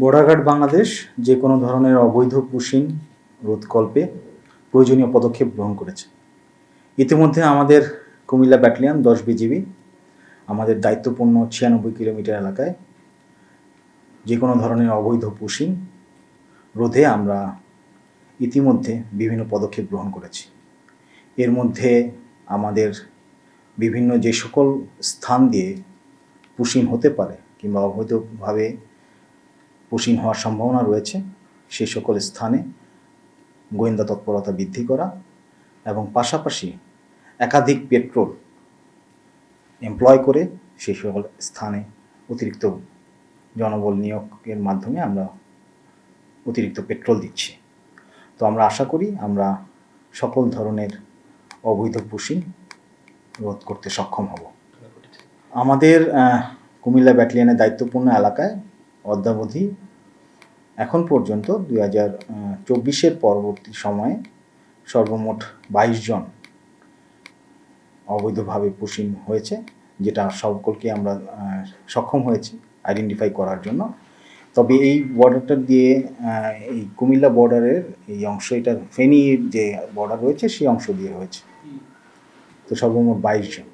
Border guard Bangladesh যে কোনো ধরনের অবৈধ পুশিং রোধকল্পে প্রয়োজনীয় পদক্ষেপ গ্রহণ করেছে। ইতিমধ্যে আমাদের কুমিল্লা ব্যাটালিয়ন 10 বিজিবি আমাদের দায়িত্বপূর্ণ 96 কিলোমিটার এলাকায় যে কোনো ধরনের অবৈধ পুশিং রোধে আমরা ইতিমধ্যে বিভিন্ন পদক্ষেপ গ্রহণ করেছি। এর মধ্যে আমাদের বিভিন্ন যে সকল স্থান দিয়ে পুশিং হতে পারে কিংবা অবৈধভাবে পুশিং হওয়ার সম্ভাবনা রয়েছে সেই সকল স্থানে গোয়েন্দা তৎপরতা বৃদ্ধি করা এবং পাশাপাশি একাধিক পেট্রোল এমপ্লয় করে সেই সকল স্থানে অতিরিক্ত জনবল নিয়োগের মাধ্যমে আমরা অতিরিক্ত পেট্রোল দিচ্ছি। তো আমরা আশা করি আমরা সকল ধরনের অবৈধ পুশিং রোধ করতে সক্ষম হব। আমাদের কুমিল্লা ব্যাটালিয়নের দায়িত্বপূর্ণ এলাকায় অদ্যাবধি এখন পর্যন্ত 2024-এর পরবর্তী সময়ে সর্বমোট 22 জন অবৈধভাবে পুশিং হয়েছে, যেটা সকলকে আমরা সক্ষম হয়েছি আইডেন্টিফাই করার জন্য। তবে এই বর্ডারটা দিয়ে এই কুমিল্লা বর্ডারের এই অংশ, এটা ফেনীর যে বর্ডার রয়েছে সেই অংশ দিয়ে হয়েছে। তো সর্বমোট 22 জন।